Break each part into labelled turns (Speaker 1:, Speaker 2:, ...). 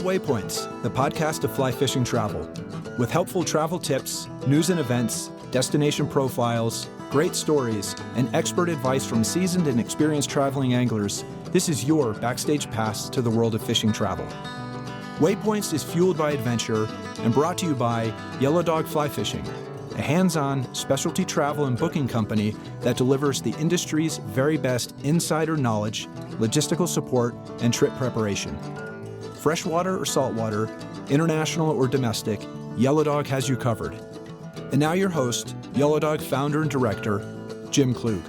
Speaker 1: Waypoints, the podcast of fly fishing travel. With helpful travel tips, news and events, destination profiles, great stories, and expert advice from seasoned and experienced traveling anglers, this is your backstage pass to the world of fishing travel. Waypoints is fueled by adventure and brought to you by Yellow Dog Fly Fishing, a hands-on specialty travel and booking company that delivers the industry's very best insider knowledge, logistical support, and trip preparation. Freshwater or saltwater, international or domestic, Yellow Dog has you covered. And now your host, Yellow Dog founder and director, Jim Klug.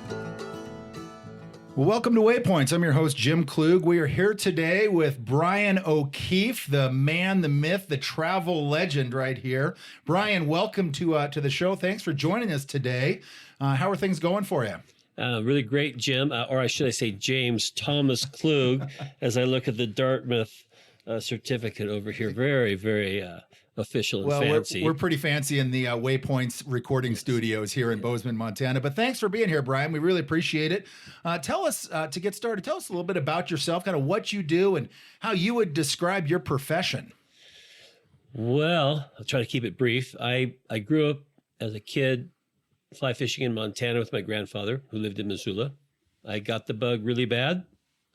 Speaker 2: Well, welcome to Waypoints. I'm your host, Jim Klug. We are here today with Brian O'Keefe, the man, the myth, the travel legend right here. Brian, welcome to the show. Thanks for joining us today. How are things going for you?
Speaker 3: Really great, Jim, or I should I say James Thomas Klug, as I look at the Dartmouth certificate over here. Very, very official and fancy.
Speaker 2: We're pretty fancy in the Waypoints recording studios here in Bozeman, Montana. But thanks for being here, Brian. We really appreciate it. Tell us, to get started, tell us a little bit about yourself, kind of what you do and how you would describe your profession.
Speaker 3: Well, I'll try to keep it brief. I grew up as a kid fly fishing in Montana with my grandfather, who lived in Missoula. I got the bug really bad.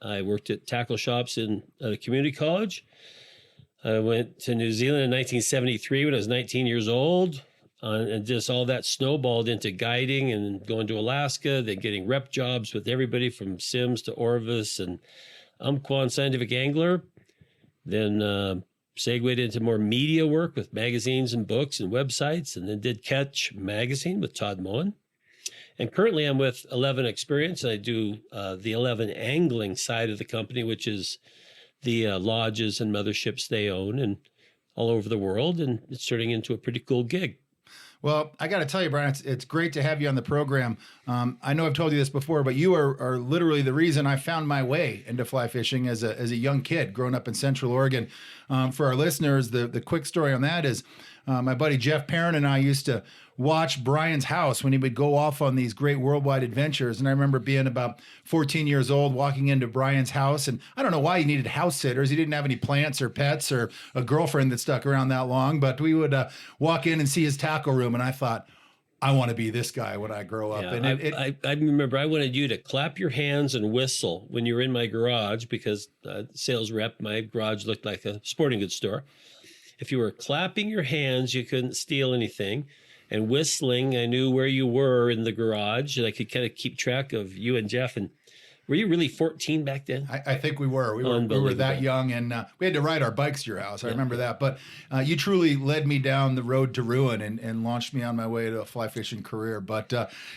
Speaker 3: I worked at tackle shops at a community college. I went to New Zealand in 1973 when I was 19 years old, and just all that snowballed into guiding and going to Alaska, then getting rep jobs with everybody from Sims to Orvis and Umpqua and Scientific Angler. Then segued into more media work with magazines and books and websites, and then did Catch Magazine with Todd Moen. And currently I'm with 11 Experience. I do the 11 angling side of the company, which is the lodges and motherships they own and all over the world. And it's turning into a pretty cool gig.
Speaker 2: Well, I got to tell you, Brian, it's great to have you on the program. I know I've told you this before, but you are literally the reason I found my way into fly fishing as a young kid growing up in Central Oregon. For our listeners, the quick story on that is my buddy Jeff Perrin and I used to watch Brian's house when he would go off on these great worldwide adventures. And I remember being about 14 years old, walking into Brian's house. And I don't know why he needed house sitters. He didn't have any plants or pets or a girlfriend that stuck around that long. But we would walk in and see his tackle room. And I thought, I want to be this guy when I grow up.
Speaker 3: Yeah,
Speaker 2: and
Speaker 3: I remember I wanted you to clap your hands and whistle when you were in my garage because sales rep, my garage looked like a sporting goods store. If you were clapping your hands, you couldn't steal anything. And whistling, I knew where you were in the garage, and I could kind of keep track of you and Jeff. And were you really 14 back then?
Speaker 2: I think we were. We were that young, and we had to ride our bikes to your house. I remember that. But you truly led me down the road to ruin and launched me on my way to a fly fishing career. But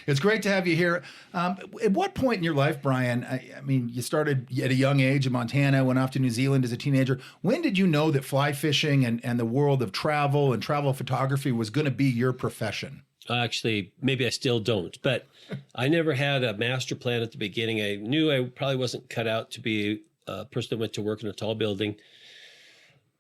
Speaker 2: it's great to have you here. At what point in your life, Brian, I mean, you started at a young age in Montana, went off to New Zealand as a teenager. When did you know that fly fishing and the world of travel and travel photography was going to be your profession?
Speaker 3: Actually, maybe I still don't, but I never had a master plan at the beginning. I knew I probably wasn't cut out to be a person that went to work in a tall building,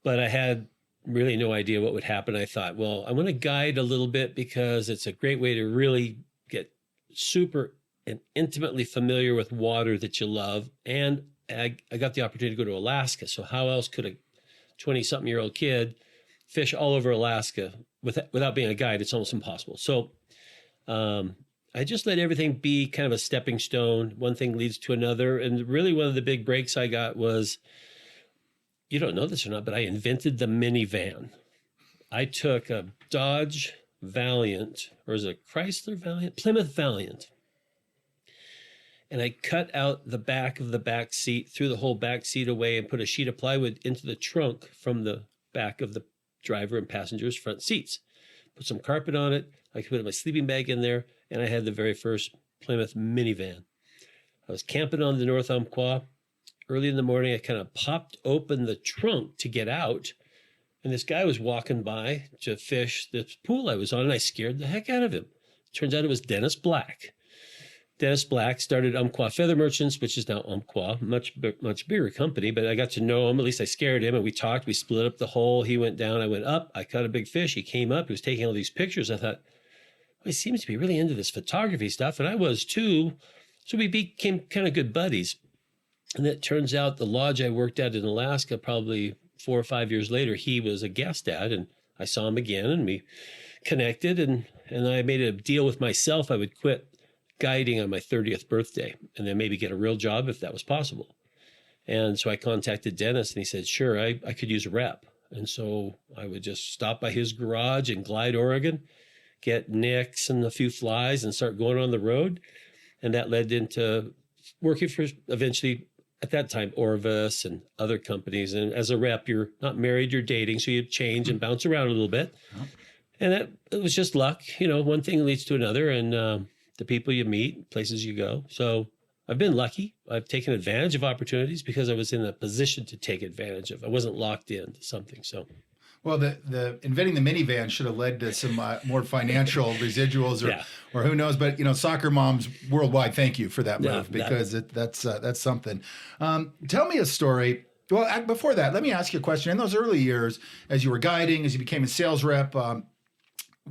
Speaker 3: but I had really no idea what would happen. I thought, well, I want to guide a little bit because it's a great way to really get super and intimately familiar with water that you love. And I got the opportunity to go to Alaska. So how else could a 20-something-year-old kid fish all over Alaska without being a guide? It's almost impossible. So I just let everything be kind of a stepping stone. One thing leads to another. And really one of the big breaks I got was, you don't know this or not, but I invented the minivan. I took a Dodge Valiant, or is it a Chrysler Valiant? Plymouth Valiant. And I cut out the back of the back seat, threw the whole back seat away, and put a sheet of plywood into the trunk from the back of the driver and passengers' front seats. Put some carpet on it. I could put my sleeping bag in there, and I had the very first Plymouth minivan. I was camping on the North Umpqua. Early in the morning, I kind of popped open the trunk to get out, and this guy was walking by to fish this pool I was on, and I scared the heck out of him. Turns out it was Dennis Black. Dennis Black started Umpqua Feather Merchants, which is now Umpqua, much bigger company, but I got to know him. At least I scared him, and we talked. We split up the hole. He went down. I went up. I caught a big fish. He came up. He was taking all these pictures. I thought, well, he seems to be really into this photography stuff, and I was too. So we became kind of good buddies. And it turns out the lodge I worked at in Alaska probably 4 or 5 years later, he was a guest at, and I saw him again, and we connected, and I made a deal with myself. I would quit guiding on my 30th birthday and then maybe get a real job if that was possible. And so I contacted Dennis, and he said, sure, I could use a rep. And so I would just stop by his garage in Glide, Oregon, get nicks and a few flies and start going on the road. And that led into working for, eventually, at that time, Orvis and other companies. And as a rep, you're not married, you're dating, so you change and bounce around a little bit. And it was just luck. One thing leads to another, and the people you meet, places you go. So I've been lucky. I've taken advantage of opportunities because I was in a position to take advantage of. I wasn't locked into something. So,
Speaker 2: well, the inventing the minivan should have led to some more financial residuals, or who knows. But soccer moms worldwide, thank you for that move, because that's something. Tell me a story. Well, before that, let me ask you a question. In those early years, as you were guiding, as you became a sales rep,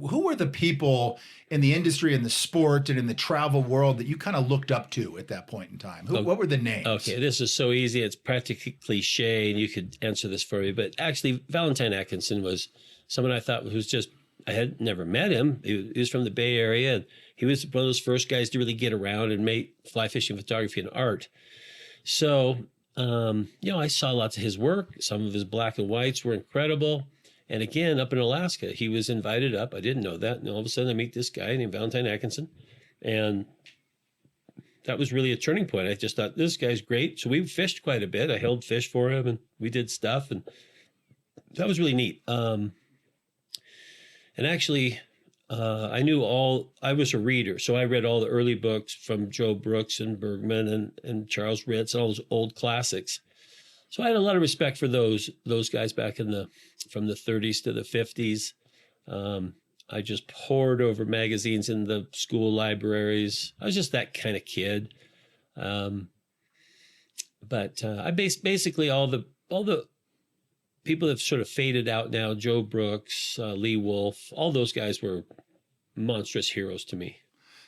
Speaker 2: who were the people in the industry, in the sport, and in the travel world that you kind of looked up to at that point in time? What were the names? Okay,
Speaker 3: this is so easy. It's practically cliche, and you could answer this for me. But actually, Valentine Atkinson was someone I thought was just, I had never met him. He was from the Bay Area, and he was one of those first guys to really get around and make fly fishing photography an art. So, I saw lots of his work. Some of his black and whites were incredible. And again, up in Alaska, he was invited up. I didn't know that. And all of a sudden I meet this guy named Valentine Atkinson. And that was really a turning point. I just thought, this guy's great. So we fished quite a bit. I held fish for him, and we did stuff. And that was really neat. And actually, I was a reader. So I read all the early books from Joe Brooks and Bergman and Charles Ritz, all those old classics. So I had a lot of respect for those guys back from the 30s to the 50s. I just pored over magazines in the school libraries. I was just that kind of kid. But I basically all the people that have sort of faded out now. Joe Brooks, Lee Wolf, all those guys were monstrous heroes to me.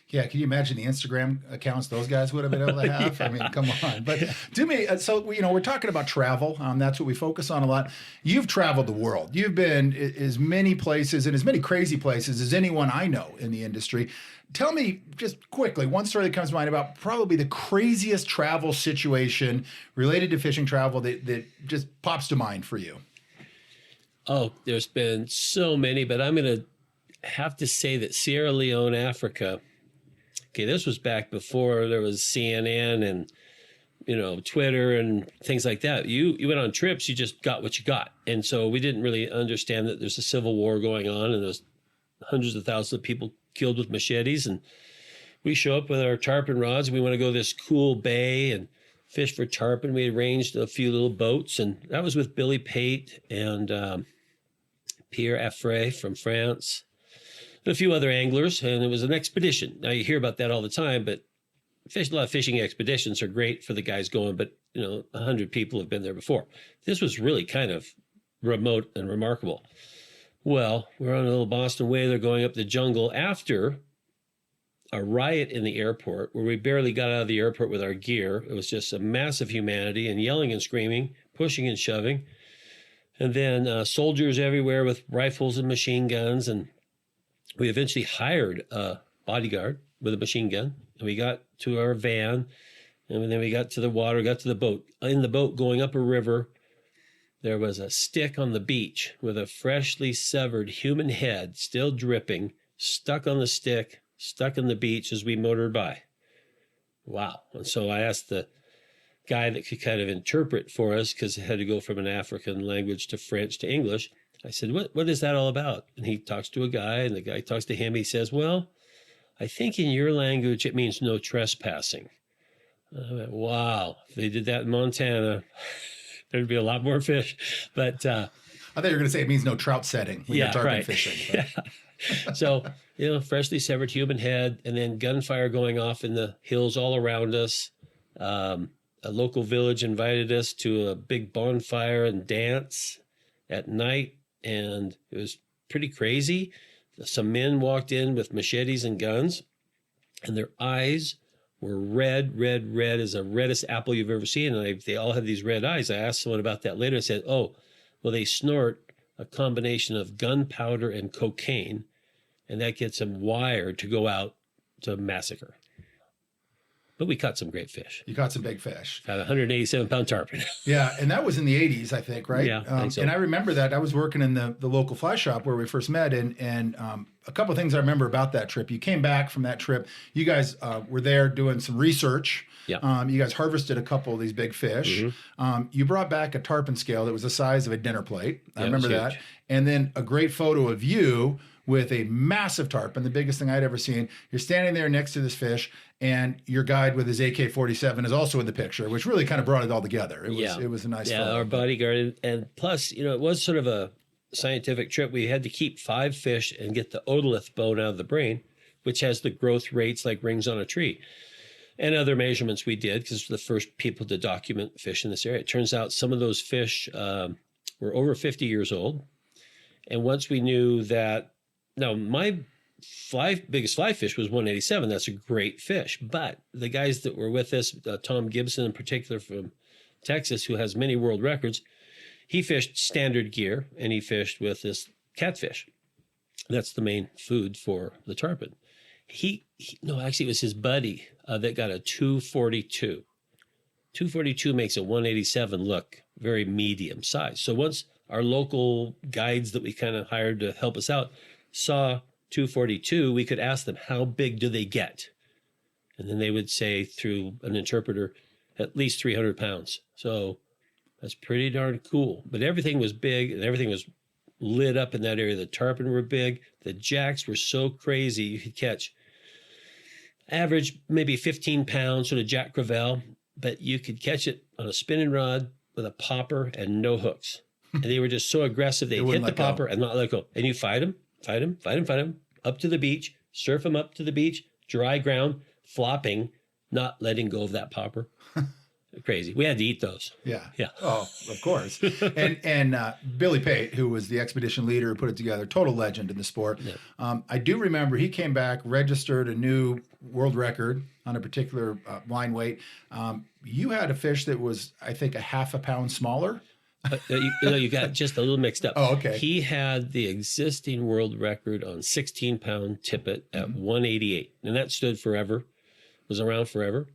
Speaker 2: Yeah, can you imagine the Instagram accounts those guys would have been able to have? I mean, come on. But do me, so, we're talking about travel. That's what we focus on a lot. You've traveled the world. You've been as many places and as many crazy places as anyone I know in the industry. Tell me just quickly, one story that comes to mind about probably the craziest travel situation related to fishing travel that just pops to mind for you.
Speaker 3: Oh, there's been so many, but I'm going to have to say that Sierra Leone, Africa. Okay, this was back before there was CNN and, Twitter and things like that. You went on trips, you just got what you got. And so we didn't really understand that there's a civil war going on, and there's hundreds of thousands of people killed with machetes. And we show up with our tarpon rods. We want to go to this cool bay and fish for tarpon. We arranged a few little boats, and that was with Billy Pate and Pierre Affray from France. And a few other anglers, and it was an expedition. Now, you hear about that all the time, but a lot of fishing expeditions are great for the guys going, but, 100 people have been there before. This was really kind of remote and remarkable. Well, we're on a little Boston Whaler going up the jungle after a riot in the airport where we barely got out of the airport with our gear. It was just a massive humanity and yelling and screaming, pushing and shoving. And then soldiers everywhere with rifles and machine guns, and we eventually hired a bodyguard with a machine gun, and we got to our van, and then we got to the water, got to the boat. In the boat going up a river, there was a stick on the beach with a freshly severed human head, still dripping, stuck on the stick, stuck on the beach as we motored by. Wow. And so I asked the guy that could kind of interpret for us, because it had to go from an African language to French to English. I said, what is that all about? And he talks to a guy, and the guy talks to him. He says, well, I think in your language, it means no trespassing. I went, wow, if they did that in Montana, there'd be a lot more fish. But
Speaker 2: I thought you were going to say it means no trout setting when you're tarpon fishing.
Speaker 3: Yeah. So, freshly severed human head, and then gunfire going off in the hills all around us. A local village invited us to a big bonfire and dance at night. And it was pretty crazy. Some men walked in with machetes and guns, and their eyes were red as the reddest apple you've ever seen. And they all had these red eyes. I asked someone about that later. I said, oh, Well, they snort a combination of gunpowder and cocaine, and that gets them wired to go out to massacre. But we caught some great fish.
Speaker 2: You caught some big fish.
Speaker 3: Got a 187-pound tarpon.
Speaker 2: Yeah, and that was in the 80s, I think, right?
Speaker 3: Yeah, I think so.
Speaker 2: And I remember that. I was working in the local fly shop where we first met, and a couple of things I remember about that trip. You came back from that trip. You guys were there doing some research.
Speaker 3: Yeah.
Speaker 2: You guys harvested a couple of these big fish. You brought back a tarpon scale that was the size of a dinner plate. I remember that. And then a great photo of you with a massive tarpon, the biggest thing I'd ever seen. You're standing there next to this fish, and your guide with his AK-47 is also in the picture, which really kind of brought it all together. It was a nice photo.
Speaker 3: Our bodyguard. And plus, it was sort of a scientific trip. We had to keep 5 fish and get the otolith bone out of the brain, which has the growth rates like rings on a tree. And other measurements we did, because we're the first people to document fish in this area. It turns out some of those fish were over 50 years old. And once we knew that, now my biggest fly fish was 187. That's a great fish. But the guys that were with us, Tom Gibson in particular from Texas, who has many world records, he fished standard gear, and he fished with this catfish. That's the main food for the tarpon. No, actually it was his buddy that got a 242. 242 makes a 187 look very medium size. So once our local guides that we kind of hired to help us out saw 242, we could ask them, how big do they get? And then they would say through an interpreter, at least 300 pounds. So that's pretty darn cool. But everything was big, and everything was lit up in that area. The tarpon were big. The jacks were so crazy. You could catch average maybe 15 pounds, sort of Jack Crevalle, but you could catch it on a spinning rod with a popper and no hooks. And they were just so aggressive. They'd hit the popper and not let go. And you fight them, up to the beach, surf them up to the beach, dry ground, flopping, not letting go of that popper. Crazy. We had to eat those.
Speaker 2: Yeah.
Speaker 3: Yeah.
Speaker 2: Oh, of course. And Billy Pate, who was the expedition leader who put it together, total legend in the sport. Yeah. I do remember he came back, registered a new world record on a particular line weight. You had a fish that was, I think, a half a pound smaller.
Speaker 3: You got just a little mixed up.
Speaker 2: Oh, okay.
Speaker 3: He had the existing world record on 16-pound tippet at 188, and that stood forever, was around forever.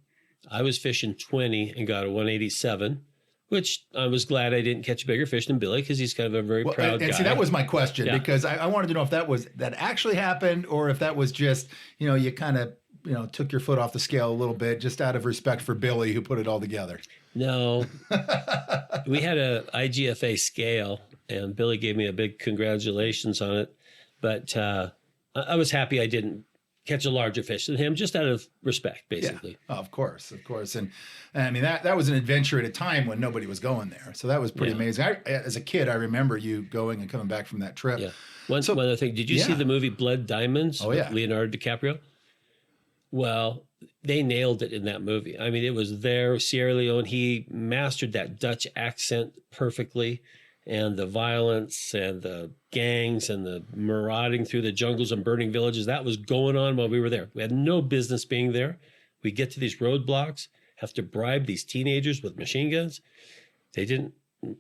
Speaker 3: I was fishing 20 and got a 187, which I was glad I didn't catch a bigger fish than Billy, because he's kind of a very proud guy.
Speaker 2: And see, that was my question, because I wanted to know if that actually happened, or if that was just, you kind of, took your foot off the scale a little bit just out of respect for Billy, who put it all together.
Speaker 3: No, we had a IGFA scale, and Billy gave me a big congratulations on it. But I was happy I didn't catch a larger fish than him, just out of respect, basically.
Speaker 2: Yeah. Oh, of course. And I mean, that was an adventure at a time when nobody was going there. So that was pretty amazing. As a kid, I remember you going and coming back from that trip.
Speaker 3: Yeah. One other thing, did you see the movie Blood Diamonds with Leonardo DiCaprio? Well, they nailed it in that movie. I mean, it was there, Sierra Leone. He mastered that Dutch accent perfectly, and the violence and the gangs and the marauding through the jungles and burning villages. That was going on while we were there. We had no business being there. We get to these roadblocks, have to bribe these teenagers with machine guns. They didn't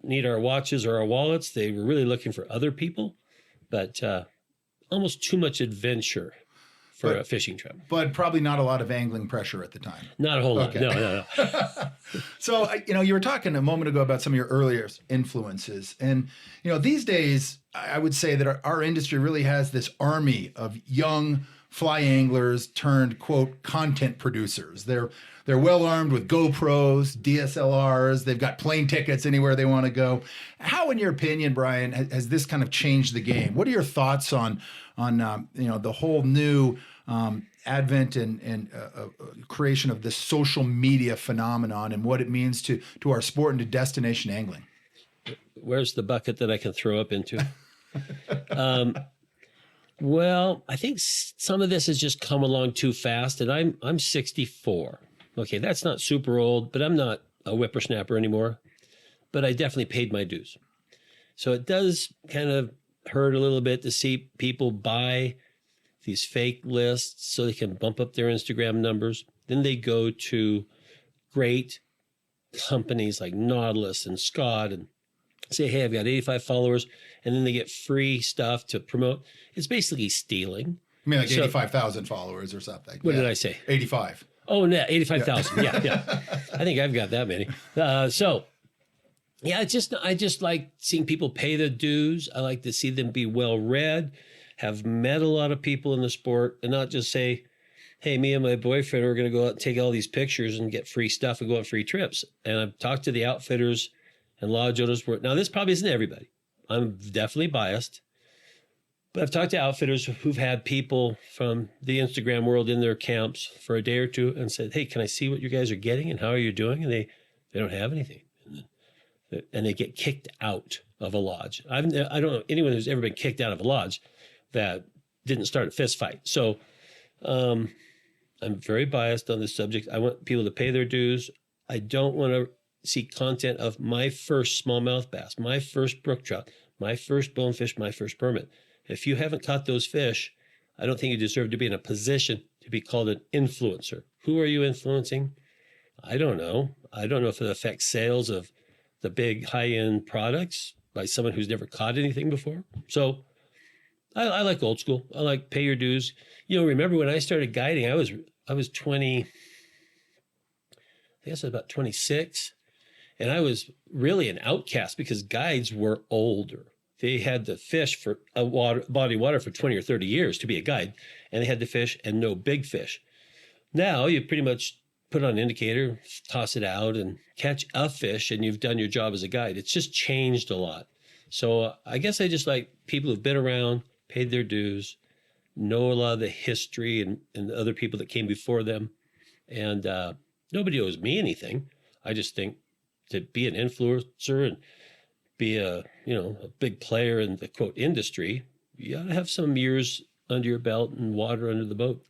Speaker 3: need our watches or our wallets. They were really looking for other people, but almost too much adventure for a fishing trip. But
Speaker 2: probably not a lot of angling pressure at the time.
Speaker 3: Not a whole lot. No.
Speaker 2: So, you were talking a moment ago about some of your earlier influences. And, these days, I would say that our industry really has this army of young fly anglers turned, quote, content producers. They're well armed with GoPros, DSLRs. They've got plane tickets anywhere they want to go. How, in your opinion, Brian, has this kind of changed the game? What are your thoughts on the whole new advent and creation of this social media phenomenon and what it means to our sport and to destination angling?
Speaker 3: Where's the bucket that I can throw up into? Well, I think some of this has just come along too fast, and I'm 64. Okay, that's not super old, but I'm not a whippersnapper anymore. But I definitely paid my dues. So it does kind of hurt a little bit to see people buy these fake lists so they can bump up their Instagram numbers. Then they go to great companies like Nautilus and Scott and say, hey, I've got 85 followers, and then they get free stuff to promote. It's basically stealing.
Speaker 2: I mean, like 85,000 followers or something.
Speaker 3: What did I say?
Speaker 2: 85.
Speaker 3: Oh, no, 85,000. Yeah. I think I've got that many. I just like seeing people pay their dues. I like to see them be well read, have met a lot of people in the sport, and not just say, hey, me and my boyfriend are going to go out and take all these pictures and get free stuff and go on free trips. And I've talked to the outfitters and lodge owners. Now, this probably isn't everybody. I'm definitely biased. But I've talked to outfitters who've had people from the Instagram world in their camps for a day or two and said, hey, can I see what you guys are getting and how are you doing? And they don't have anything. And they get kicked out of a lodge. I don't know anyone who's ever been kicked out of a lodge that didn't start a fist fight. So I'm very biased on this subject. I want people to pay their dues. I don't want to see content of my first smallmouth bass, my first brook trout, my first bonefish, my first permit. If you haven't caught those fish, I don't think you deserve to be in a position to be called an influencer. Who are you influencing? I don't know. I don't know if it affects sales of the big high-end products by someone who's never caught anything before. So I like old school. I like pay your dues. You know, remember when I started guiding, I was 20, I guess I was about 26, and I was really an outcast because guides were older. They had to fish for a body of water for 20 or 30 years to be a guide, and they had to fish and no big fish. Now you pretty much put on an indicator, toss it out, and catch a fish, and you've done your job as a guide. It's just changed a lot. So I guess I just like people who've been around, paid their dues, know a lot of the history and the other people that came before them. And nobody owes me anything. I just think to be an influencer and be a big player in the quote industry, you got to have some years under your belt and water under the boat.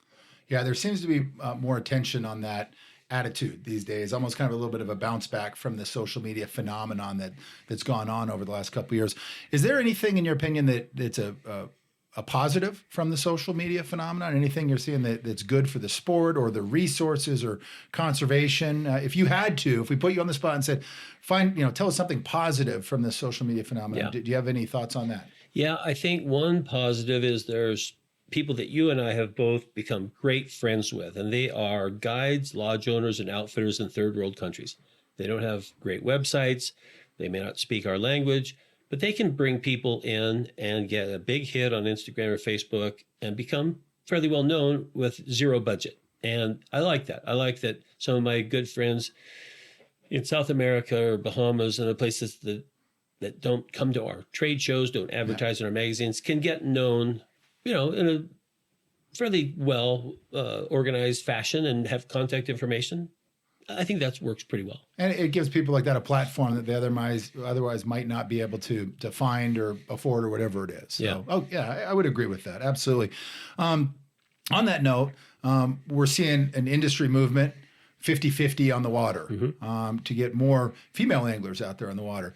Speaker 2: Yeah, there seems to be more attention on that attitude these days, almost kind of a little bit of a bounce back from the social media phenomenon that's gone on over the last couple of years. Is there anything in your opinion that's a positive from the social media phenomenon? Anything you're seeing that's good for the sport or the resources or conservation? If we put you on the spot and said, tell us something positive from the social media phenomenon. Yeah. Do you have any thoughts on that?
Speaker 3: Yeah, I think one positive is there's people that you and I have both become great friends with, and they are guides, lodge owners, and outfitters in third world countries. They don't have great websites. They may not speak our language, but they can bring people in and get a big hit on Instagram or Facebook and become fairly well known with zero budget. And I like that. I like that some of my good friends in South America or Bahamas and the places that don't come to our trade shows, don't advertise in our magazines, can get known, in a fairly well organized fashion and have contact information. I think that works pretty well.
Speaker 2: And it gives people like that a platform that they otherwise might not be able to find or afford or whatever it is. So, I would agree with that. Absolutely. On that note, we're seeing an industry movement, 50-50 on the water, to get more female anglers out there on the water.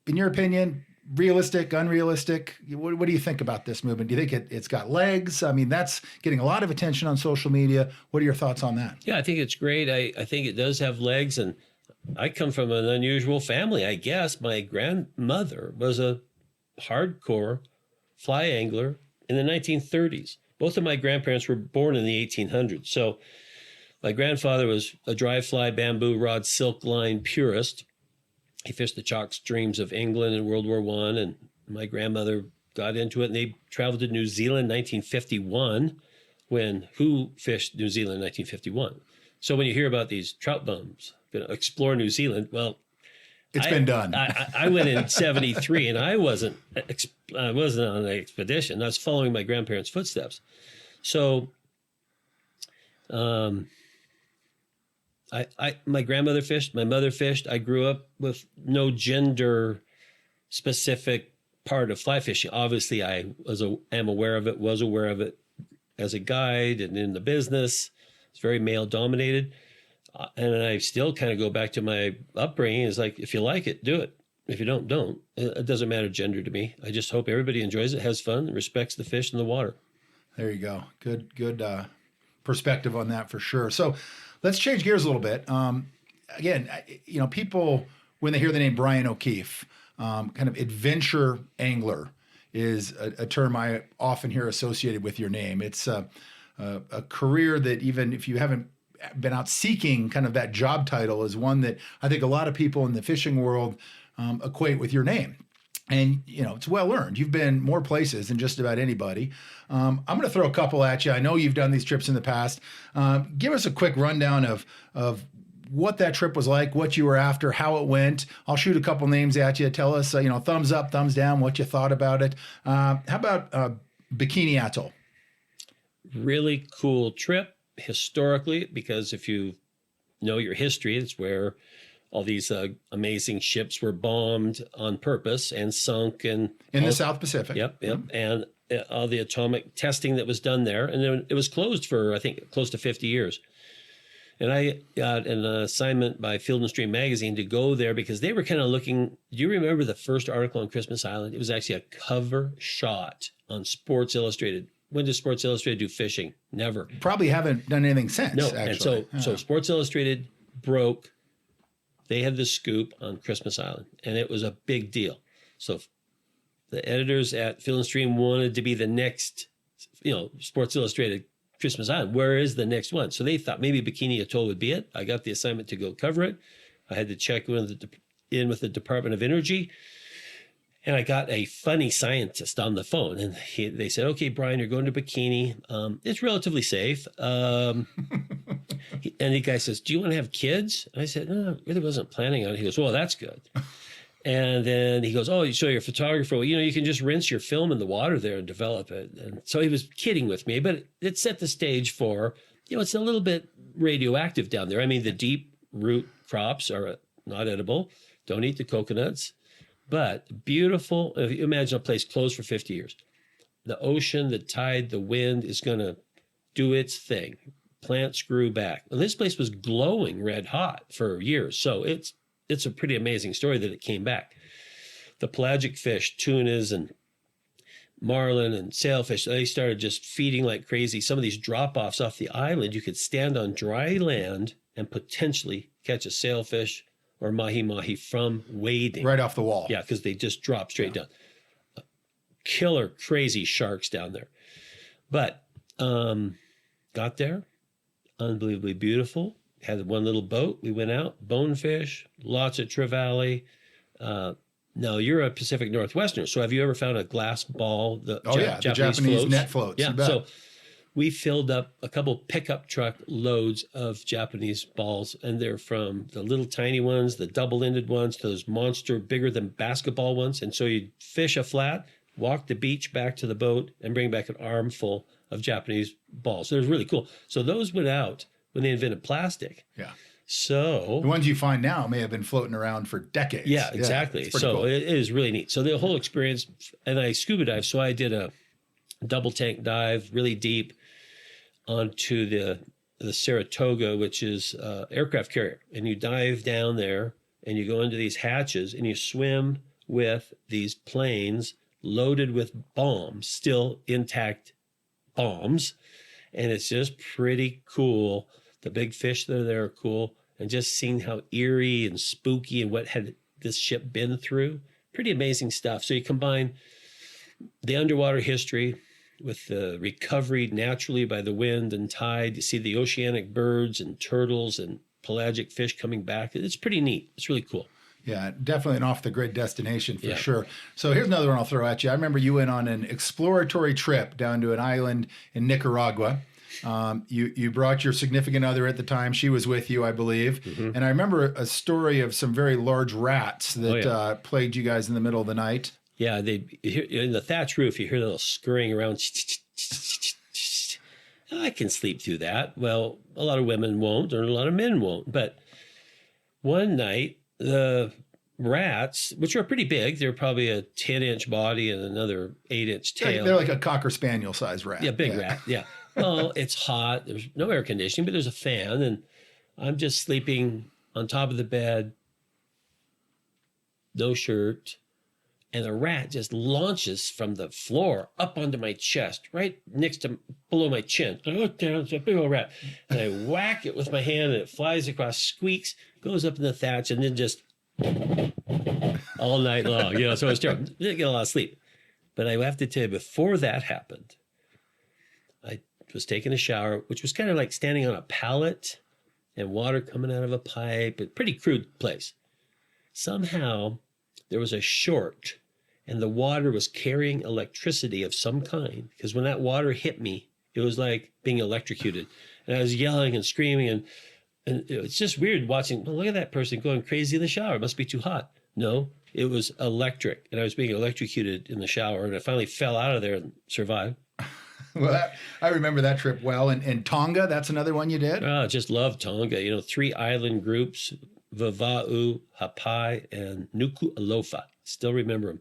Speaker 2: In your opinion, realistic, unrealistic? What do you think about this movement? Do you think it's got legs? I mean, that's getting a lot of attention on social media. What are your thoughts on that?
Speaker 3: Yeah, I think it's great. I think it does have legs, and I come from an unusual family, I guess. My grandmother was a hardcore fly angler in the 1930s. Both of my grandparents were born in the 1800s. So my grandfather was a dry fly, bamboo rod, silk line purist. He fished the chalk streams of England in World War I, and my grandmother got into it, and they traveled to New Zealand in 1951, who fished New Zealand in 1951? So when you hear about these trout bums going to explore New Zealand, well,
Speaker 2: it's been done.
Speaker 3: I went in 73, and I wasn't on an expedition. I was following my grandparents' footsteps. So my grandmother fished, my mother fished. I grew up with no gender specific part of fly fishing. Obviously, am aware of it, was aware of it as a guide and in the business. It's very male dominated. And I still kind of go back to my upbringing. It's like, if you like it, do it. If you don't. It doesn't matter gender to me. I just hope everybody enjoys it, has fun, and respects the fish and the water.
Speaker 2: There you go. Good perspective on that for sure. So let's change gears a little bit. Again, people, when they hear the name Brian O'Keefe, kind of adventure angler is a term I often hear associated with your name. It's a career that, even if you haven't been out seeking kind of that job title, is one that I think a lot of people in the fishing world equate with your name. And, it's well earned. You've been more places than just about anybody. I'm going to throw a couple at you. I know you've done these trips in the past. Give us a quick rundown of what that trip was like, what you were after, how it went. I'll shoot a couple names at you. Tell us, thumbs up, thumbs down, what you thought about it. How about Bikini Atoll?
Speaker 3: Really cool trip historically, because if you know your history, it's where all these amazing ships were bombed on purpose and sunk. And
Speaker 2: in the South Pacific.
Speaker 3: Yep. And all the atomic testing that was done there. And then it was closed for, I think, close to 50 years. And I got an assignment by Field and Stream magazine to go there because they were kind of looking. Do you remember the first article on Christmas Island? It was actually a cover shot on Sports Illustrated. When did Sports Illustrated do fishing? Never.
Speaker 2: Probably haven't done anything since.
Speaker 3: No.
Speaker 2: Actually.
Speaker 3: And so Sports Illustrated broke. They had the scoop on Christmas Island, and it was a big deal. So the editors at Field and Stream wanted to be the next, Sports Illustrated Christmas Island. Where is the next one? So they thought maybe Bikini Atoll would be it. I got the assignment to go cover it. I had to check in with the Department of Energy, and I got a funny scientist on the phone, and they said, "Okay, Brian, you're going to Bikini. It's relatively safe." And the guy says, "Do you want to have kids?" And I said, "No, I really wasn't planning on it." He goes, "Well, that's good." And then he goes, "Oh, so you're a photographer. Well, you can just rinse your film in the water there and develop it." And so he was kidding with me, but it set the stage for, it's a little bit radioactive down there. I mean, the deep root crops are not edible. Don't eat the coconuts, but beautiful. If you imagine a place closed for 50 years, the ocean, the tide, the wind is going to do its thing. Plants grew back. And this place was glowing red hot for years. So it's a pretty amazing story that it came back. The pelagic fish, tunas and marlin and sailfish, they started just feeding like crazy. Some of these drop-offs off the island, you could stand on dry land and potentially catch a sailfish or mahi-mahi from wading.
Speaker 2: Right off the wall.
Speaker 3: Yeah, because they just drop straight down. Killer, crazy sharks down there. But got there, unbelievably beautiful. Had one little boat. We went out, bonefish, lots of trevally. Now, you're a Pacific Northwesterner, so have you ever found a glass ball? The
Speaker 2: Japanese
Speaker 3: floats?
Speaker 2: net floats.
Speaker 3: Yeah, so we filled up a couple pickup truck loads of Japanese balls, and they're from the little tiny ones, the double-ended ones, to those monster, bigger than basketball ones. And so you'd fish a flat, walk the beach back to the boat, and bring back an armful of Japanese balls. So it was really cool. So those went out when they invented plastic.
Speaker 2: Yeah.
Speaker 3: So
Speaker 2: the ones you find now may have been floating around for decades.
Speaker 3: Yeah, exactly. So cool. It is really neat. So the whole experience, and I scuba dive. So I did a double tank dive, really deep, onto the Saratoga, which is aircraft carrier. And you dive down there and you go into these hatches and you swim with these planes loaded with bombs, still intact bombs. And it's just pretty cool. The big fish that are there are cool. And just seeing how eerie and spooky and what had this ship been through. Pretty amazing stuff. So you combine the underwater history with the recovery naturally by the wind and tide. You see the oceanic birds and turtles and pelagic fish coming back. It's pretty neat. It's really cool.
Speaker 2: Yeah, definitely an off-the-grid destination for sure. So here's another one I'll throw at you. I remember you went on an exploratory trip down to an island in Nicaragua. You brought your significant other at the time. She was with you, I believe. Mm-hmm. And I remember a story of some very large rats that plagued you guys in the middle of the night.
Speaker 3: Yeah, in the thatch roof, you hear them scurrying around. I can sleep through that. Well, a lot of women won't, or a lot of men won't. But one night, the rats, which are pretty big, they're probably a 10-inch body and another 8-inch tail.
Speaker 2: They're like a Cocker Spaniel size rat.
Speaker 3: Yeah, big rat. Yeah. Well, it's hot. There's no air conditioning, but there's a fan. And I'm just sleeping on top of the bed, no shirt. And the rat just launches from the floor up onto my chest, right next to below my chin. I look down, it's a big old rat. And I whack it with my hand and it flies across, squeaks, goes up in the thatch, and then just all night long. You know, so I was terrible. Didn't get a lot of sleep. But I have to tell you, before that happened, I was taking a shower, which was kind of like standing on a pallet and water coming out of a pipe. A pretty crude place. Somehow there was a short and the water was carrying electricity of some kind, because when that water hit me, it was like being electrocuted. And I was yelling and screaming, and it's just weird watching, well, look at that person going crazy in the shower. It must be too hot. No, it was electric, and I was being electrocuted in the shower, and I finally fell out of there and survived.
Speaker 2: Well, I remember that trip well. And Tonga, that's another one you did?
Speaker 3: Oh, just love Tonga. You know, 3 island groups, Vava'u, Hapai, and Nuku'alofa. Still remember them.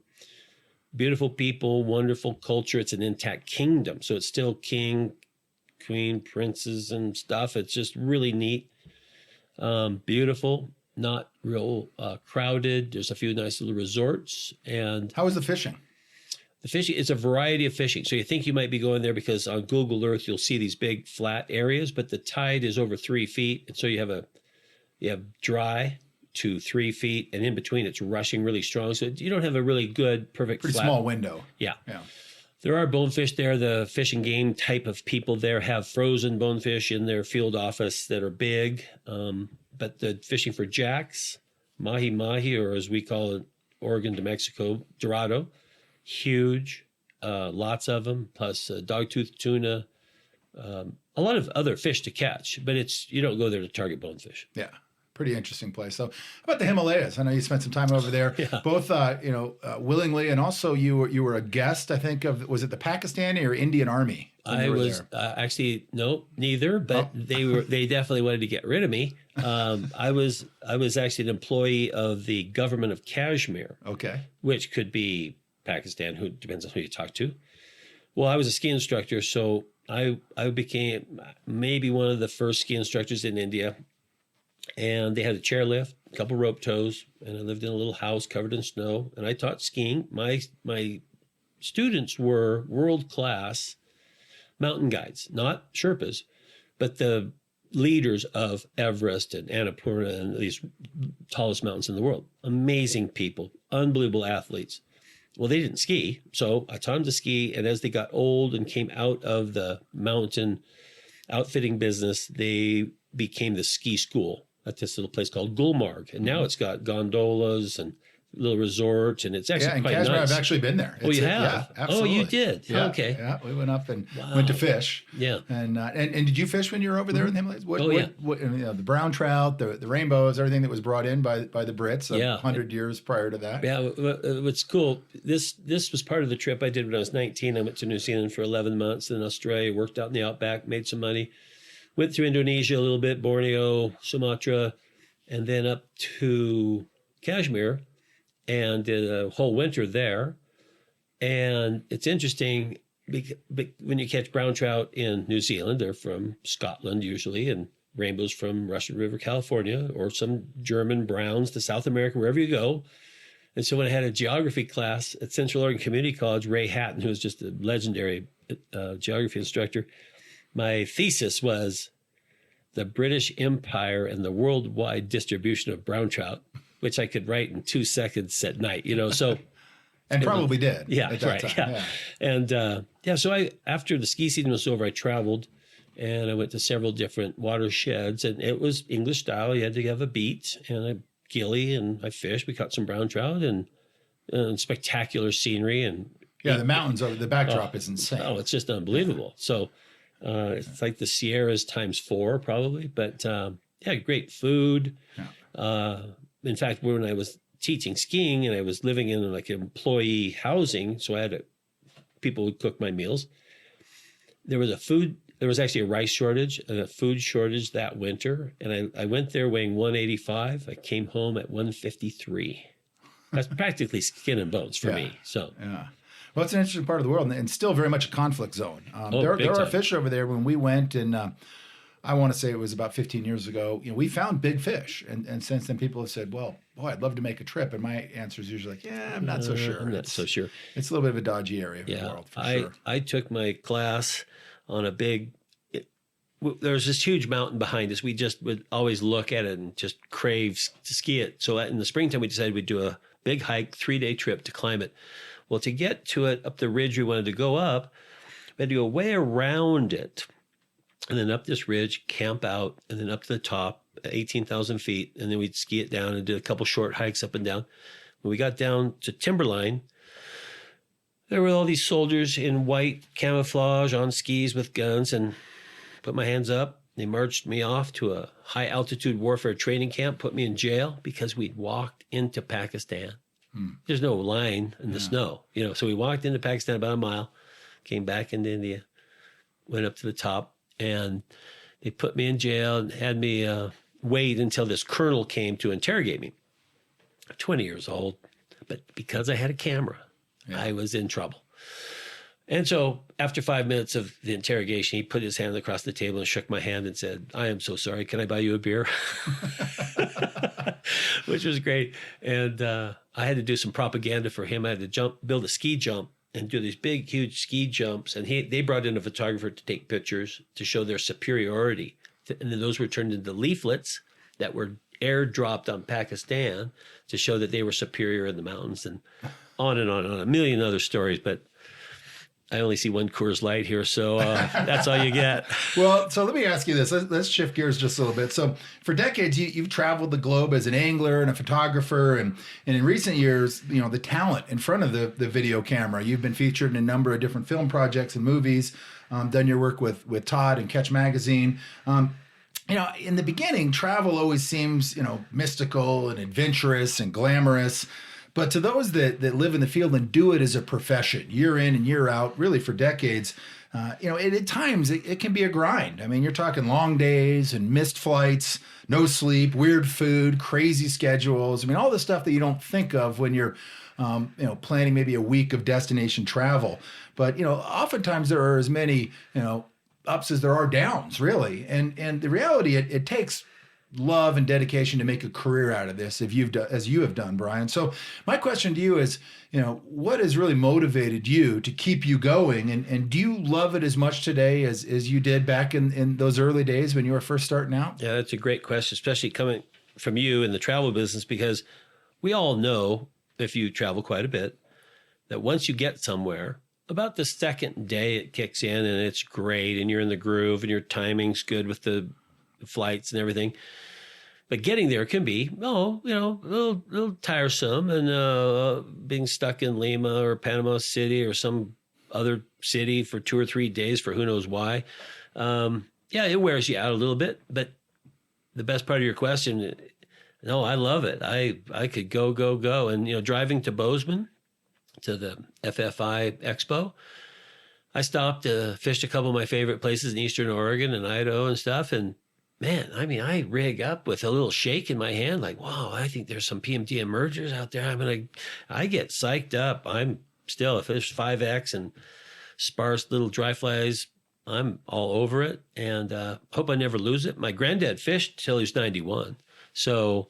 Speaker 3: Beautiful people, wonderful culture. It's an intact kingdom. So it's still king, queen, princes, and stuff. It's just really neat. Beautiful, not real crowded. There's a few nice little resorts. And
Speaker 2: how was the fishing?
Speaker 3: The fishing, it's a variety of fishing. So you think you might be going there because on Google Earth, you'll see these big flat areas, but the tide is over 3 feet. And so you have dry to 3 feet, and in between it's rushing really strong. So you don't have a really good, perfect
Speaker 2: pretty
Speaker 3: flat.
Speaker 2: Small window.
Speaker 3: Yeah. There are bonefish there. The fish and game type of people there have frozen bonefish in their field office that are big. But the fishing for jacks, mahi-mahi, or as we call it, Oregon to Mexico, dorado, huge, lots of them, plus dogtooth tuna, a lot of other fish to catch. But you don't go there to target bonefish.
Speaker 2: Yeah. Pretty interesting place. So, how about the Himalayas? I know you spent some time over there, both willingly, and also you were a guest, I think, was it the Pakistani or Indian Army?
Speaker 3: I was actually neither, but they definitely wanted to get rid of me. I was actually an employee of the government of Kashmir, which could be Pakistan, who depends on who you talk to. Well, I was a ski instructor, so I became maybe one of the first ski instructors in India. And they had a chairlift, a couple rope tows, and I lived in a little house covered in snow. And I taught skiing. My students were world-class mountain guides, not Sherpas, but the leaders of Everest and Annapurna and these tallest mountains in the world. Amazing people, unbelievable athletes. Well, they didn't ski, so I taught them to ski. And as they got old and came out of the mountain outfitting business, they became the ski school at this little place called Gulmarg. And now it's got gondolas and little resort, and it's actually quite
Speaker 2: Kashmir,
Speaker 3: nice.
Speaker 2: I've actually been there.
Speaker 3: You have?
Speaker 2: Yeah, absolutely.
Speaker 3: Oh, you did?
Speaker 2: Yeah,
Speaker 3: okay.
Speaker 2: Yeah, we went up and went to fish.
Speaker 3: Yeah.
Speaker 2: And did you fish when you were over there in the Himalayas?
Speaker 3: Yeah.
Speaker 2: The brown trout, the rainbows, everything that was brought in by the Brits 100 years prior to that.
Speaker 3: Yeah, what's cool, this was part of the trip I did when I was 19. I went to New Zealand for 11 months, then Australia, worked out in the outback, made some money. Went through Indonesia a little bit, Borneo, Sumatra, and then up to Kashmir and did a whole winter there. And it's interesting because when you catch brown trout in New Zealand, they're from Scotland usually, and rainbows from Russian River, California, or some German browns to South America, wherever you go. And so when I had a geography class at Central Oregon Community College, Ray Hatton, who was just a legendary geography instructor, my thesis was the British Empire and the worldwide distribution of brown trout, which I could write in 2 seconds at night, so.
Speaker 2: And probably did.
Speaker 3: Yeah, right. Yeah. And so after the ski season was over, I traveled and I went to several different watersheds, and it was English style. You had to have a beat and a gilly, and I fished. We caught some brown trout and spectacular scenery. And
Speaker 2: the mountains, the backdrop is insane.
Speaker 3: Oh, it's just unbelievable. So it's like the Sierras times 4 probably, but great food. Yeah. In fact, when I was teaching skiing and I was living in like employee housing, so I had people would cook my meals. There was actually a rice shortage and a food shortage that winter. And I went there weighing 185. I came home at 153. That's practically skin and bones for me. So,
Speaker 2: yeah. Well, it's an interesting part of the world and still very much a conflict zone. There are fish over there. When we went, and I want to say it was about 15 years ago, we found big fish. And since then people have said, well, boy, I'd love to make a trip. And my answer is usually like, I'm not so sure.
Speaker 3: I'm not so sure.
Speaker 2: It's a little bit of a dodgy area of the world, for sure.
Speaker 3: I took my class on a big, there was this huge mountain behind us. We just would always look at it and just crave to ski it. So in the springtime, we decided we'd do a big hike, 3-day trip to climb it. Well, to get to it up the ridge we wanted to go up, we had to go way around it and then up this ridge, camp out, and then up to the top, 18,000 feet. And then we'd ski it down and did a couple short hikes up and down. When we got down to Timberline, there were all these soldiers in white camouflage on skis with guns, and put my hands up. They marched me off to a high altitude warfare training camp, put me in jail because we'd walked into Pakistan. There's no line in the snow, so we walked into Pakistan about a mile, came back into India, went up to the top, and they put me in jail and had me wait until this colonel came to interrogate me. 20 years old, but because I had a camera, I was in trouble. And so after 5 minutes of the interrogation, he put his hand across the table and shook my hand and said, "I am so sorry. Can I buy you a beer?" Which was great. And I had to do some propaganda for him. I had to build a ski jump and do these big, huge ski jumps. And they brought in a photographer to take pictures to show their superiority. And then those were turned into leaflets that were airdropped on Pakistan to show that they were superior in the mountains, and on and on and on. A million other stories, but I only see one Coors Light here, so that's all you get.
Speaker 2: Well, so let me ask you this. Let's shift gears just a little bit. So for decades, you've traveled the globe as an angler and a photographer, and in recent years, the talent in front of the video camera. You've been featured in a number of different film projects and movies, done your work with Todd and Catch Magazine. In the beginning, travel always seems, mystical and adventurous and glamorous. But to those that live in the field and do it as a profession, year in and year out, really for decades, at times it can be a grind. I mean, you're talking long days and missed flights, no sleep, weird food, crazy schedules. I mean, all the stuff that you don't think of when you're, planning maybe a week of destination travel. But, oftentimes there are as many, ups as there are downs, really. And the reality, it takes love and dedication to make a career out of this, as you have done, Brian. So my question to you is, what has really motivated you to keep you going? And do you love it as much today as you did back in those early days when you were first starting out?
Speaker 3: Yeah, that's a great question, especially coming from you in the travel business, because we all know, if you travel quite a bit, that once you get somewhere, about the second day it kicks in and it's great and you're in the groove and your timing's good with the flights and everything. But getting there can be, a little tiresome, and being stuck in Lima or Panama City or some other city for 2 or 3 days for who knows why. It wears you out a little bit. But the best part of your question, no, I love it. I could go. And, driving to Bozeman, to the FFI Expo, I stopped, fished a couple of my favorite places in Eastern Oregon and Idaho and stuff. And man, I rig up with a little shake in my hand, like, wow, I think there's some PMT emergers out there. I get psyched up. I'm still, if there's 5X and sparse little dry flies, I'm all over it, and hope I never lose it. My granddad fished till he was 91. So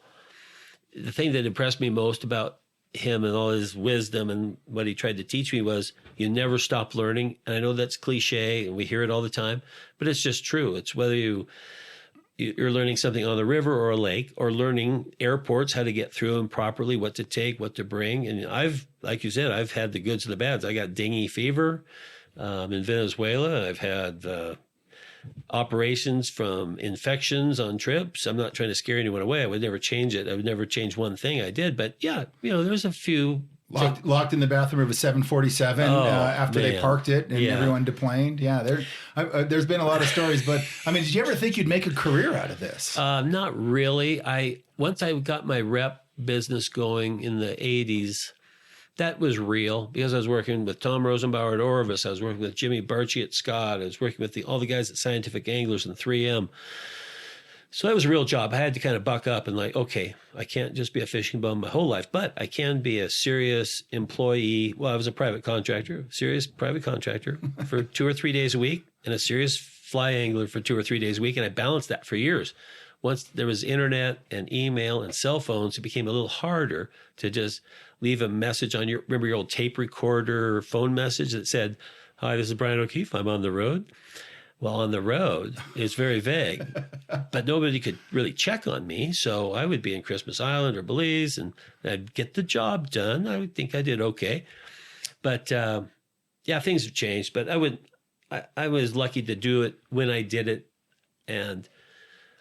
Speaker 3: the thing that impressed me most about him and all his wisdom and what he tried to teach me was you never stop learning. And I know that's cliche and we hear it all the time, but it's just true. It's whether you're learning something on the river or a lake, or learning airports, how to get through them properly, what to take, what to bring. And like you said, I've had the goods and the bads. I got dengue fever in Venezuela. I've had operations from infections on trips. I'm not trying to scare anyone away. I would never change it. I would never change one thing I did. But yeah, there's a few.
Speaker 2: Locked in the bathroom of a 747 after they parked it and everyone deplaned. Yeah, there's been a lot of stories. But, did you ever think you'd make a career out of this?
Speaker 3: Not really. Once I got my rep business going in the 80s, that was real, because I was working with Tom Rosenbauer at Orvis. I was working with Jimmy Barchi at Scott. I was working with all the guys at Scientific Anglers and 3M. So that was a real job. I had to kind of buck up and okay, I can't just be a fishing bum my whole life, but I can be a serious employee. Well, I was a serious private contractor for 2 or 3 days a week, and a serious fly angler for 2 or 3 days a week. And I balanced that for years. Once there was internet and email and cell phones, it became a little harder to just leave a message on remember your old tape recorder phone message that said, "Hi, this is Brian O'Keefe. I'm on the road." Well, on the road, it's very vague, but nobody could really check on me. So I would be in Christmas Island or Belize, and I'd get the job done. I would think I did okay. But yeah, things have changed. But I was lucky to do it when I did it. And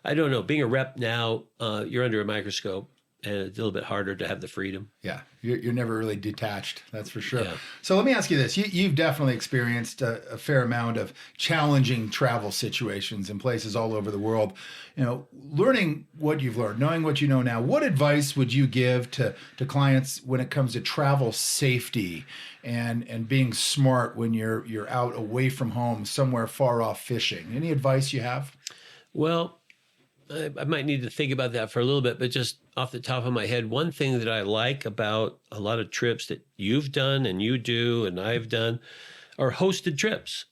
Speaker 3: I don't know, being a rep now, you're under a microscope, and it's a little bit harder to have the freedom.
Speaker 2: Yeah, you're never really detached, that's for sure.
Speaker 3: Yeah.
Speaker 2: So let me ask you this. You've definitely experienced a fair amount of challenging travel situations in places all over the world. You know, learning what you've learned, knowing what you know now, what advice would you give to clients when it comes to travel safety and being smart when you're out away from home, somewhere far off fishing? Any advice you have?
Speaker 3: Well, I might need to think about that for a little bit, but just off the top of my head, one thing that I like about a lot of trips that you've done and you do and I've done are hosted trips.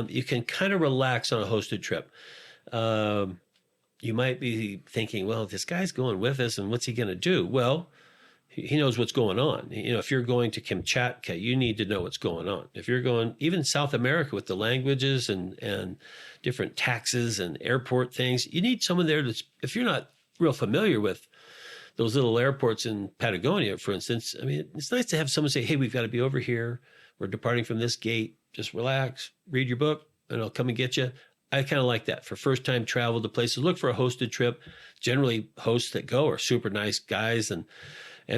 Speaker 3: You can kind of relax on a hosted trip. You might be thinking, well, this guy's going with us and what's he going to do? Well, he knows what's going on. You know, if you're going to Kamchatka, you need to know what's going on. If you're going even South America with the languages and different taxes and airport things, you need someone there that's, if you're not real familiar with those little airports in Patagonia, for instance, I mean, it's nice to have someone say, hey, we've got to be over here. We're departing from this gate. Just relax, read your book, and I'll come and get you. I kind of like that for first time travel to places. Look for a hosted trip. Generally, hosts that go are super nice guys and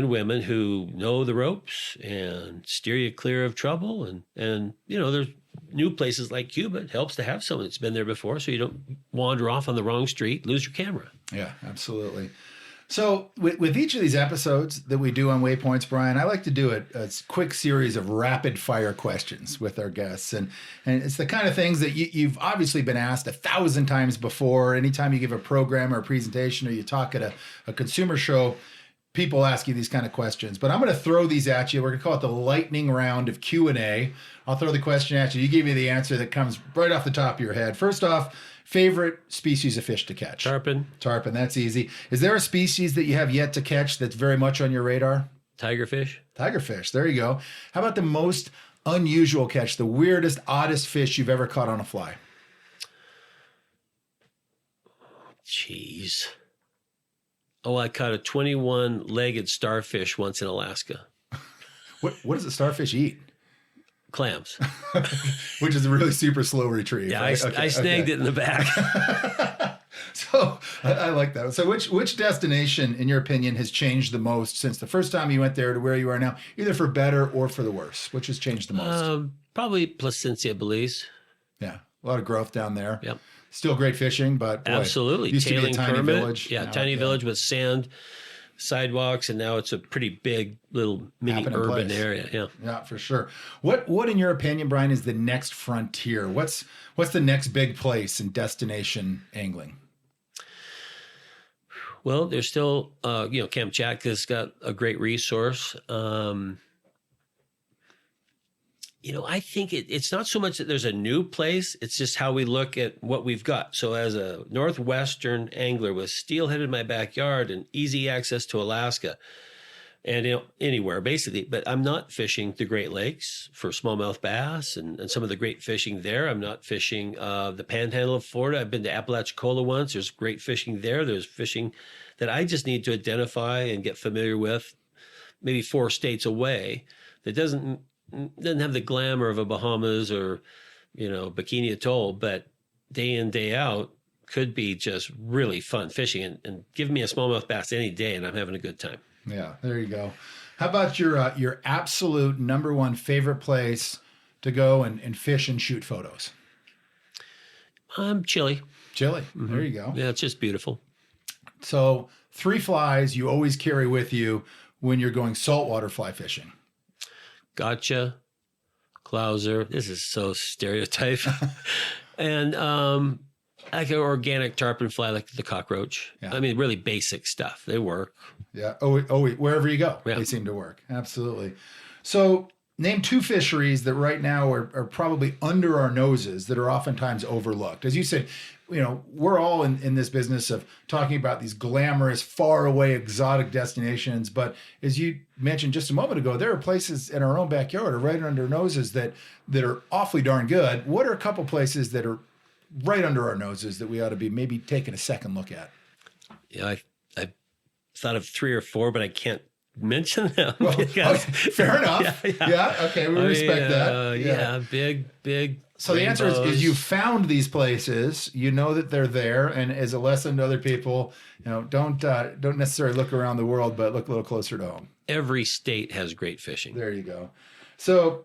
Speaker 3: women who know the ropes and steer you clear of trouble. And you know, there's new places like Cuba. It helps to have someone that's been there before so you don't wander off on the wrong street, lose your camera.
Speaker 2: Yeah, absolutely. So with each of these episodes that we do on Waypoints, Brian, I like to do a quick series of rapid fire questions with our guests. And it's the kind of things that you've obviously been asked 1,000 times before. Anytime you give a program or a presentation or you talk at a consumer show, people ask you these kind of questions, but I'm going to throw these at you. We're going to call it the lightning round of Q&A. I'll throw the question at you. You give me the answer that comes right off the top of your head. First off, favorite species of fish to catch?
Speaker 3: Tarpon.
Speaker 2: Tarpon, that's easy. Is there a species that you have yet to catch that's very much on your radar?
Speaker 3: Tigerfish.
Speaker 2: Tigerfish, there you go. How about the most unusual catch, the weirdest, oddest fish you've ever caught on a fly?
Speaker 3: Jeez. Oh, I caught a 21-legged starfish once in Alaska.
Speaker 2: What does a starfish eat?
Speaker 3: Clams.
Speaker 2: Which is a really super slow retrieve.
Speaker 3: Yeah,
Speaker 2: right?
Speaker 3: I snagged it in the back.
Speaker 2: So I like that. So which destination, in your opinion, has changed the most since the first time you went there to where you are now, either for better or for the worse? Which has changed the most?
Speaker 3: Probably Placencia, Belize.
Speaker 2: Yeah, a lot of growth down there.
Speaker 3: Yep.
Speaker 2: Still great fishing, but boy,
Speaker 3: absolutely
Speaker 2: used to be a
Speaker 3: tailing
Speaker 2: tiny
Speaker 3: permit.
Speaker 2: village.
Speaker 3: Yeah,
Speaker 2: Now,
Speaker 3: tiny village with sand sidewalks, and now it's a pretty big little mini
Speaker 2: happening
Speaker 3: urban
Speaker 2: place.
Speaker 3: area. Yeah.
Speaker 2: Yeah, for sure. What in your opinion, Brian, is the next frontier? What's the next big place in destination angling?
Speaker 3: Well, there's still, Kamchatka's got a great resource. I think it's not so much that there's a new place. It's just how we look at what we've got. So as a Northwestern angler with steelhead in my backyard and easy access to Alaska and anywhere basically, but I'm not fishing the Great Lakes for smallmouth bass and some of the great fishing there. I'm not fishing the panhandle of Florida. I've been to Apalachicola once. There's great fishing there. There's fishing that I just need to identify and get familiar with, maybe 4 states away, that doesn't have the glamour of a Bahamas or, Bikini Atoll, but day in, day out could be just really fun fishing and give me a smallmouth bass any day and I'm having a good time.
Speaker 2: Yeah, there you go. How about your absolute number one favorite place to go and fish and shoot photos?
Speaker 3: Chile.
Speaker 2: Chile.
Speaker 3: Mm-hmm.
Speaker 2: There you go.
Speaker 3: Yeah, it's just beautiful.
Speaker 2: So 3 flies you always carry with you when you're going saltwater fly fishing.
Speaker 3: Gotcha, Clouser. This is so stereotype. And like an organic tarpon fly, like the cockroach. Yeah. I mean, really basic stuff. They work.
Speaker 2: Yeah. Oh, wherever you go,
Speaker 3: yeah,
Speaker 2: they seem to work. Absolutely. So name 2 fisheries that right now are probably under our noses that are oftentimes overlooked. As you said, we're all in this business of talking about these glamorous, far away, exotic destinations. But as you mentioned just a moment ago, there are places in our own backyard or right under our noses that are awfully darn good. What are a couple places that are right under our noses that we ought to be maybe taking a second look at?
Speaker 3: Yeah, I thought of 3 or 4, but I can't mention them.
Speaker 2: Well, okay, fair enough. Yeah, okay, we respect that.
Speaker 3: Yeah, big.
Speaker 2: So the answer is you found these places, you know that they're there, and as a lesson to other people, don't necessarily look around the world, but look a little closer to home.
Speaker 3: Every state has great fishing.
Speaker 2: There you go. So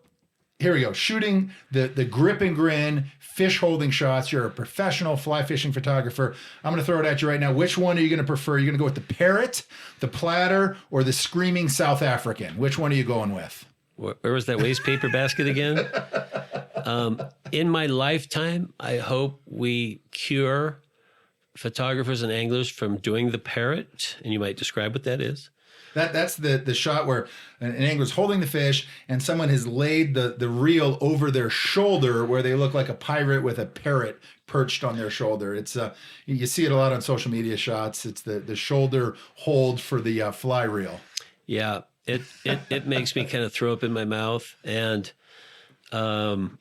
Speaker 2: here we go. Shooting the grip and grin, fish holding shots. You're a professional fly fishing photographer. I'm going to throw it at you right now. Which one are you going to prefer? Are you going to go with the parrot, the platter, or the screaming South African? Which one are you going with?
Speaker 3: Where was that waste paper basket again? In my lifetime, I hope we cure photographers and anglers from doing the parrot. And you might describe what that is.
Speaker 2: That's the shot where an angler's holding the fish and someone has laid the reel over their shoulder where they look like a pirate with a parrot perched on their shoulder. It's you see it a lot on social media shots. It's the shoulder hold for the fly reel.
Speaker 3: Yeah, it makes me kind of throw up in my mouth. And the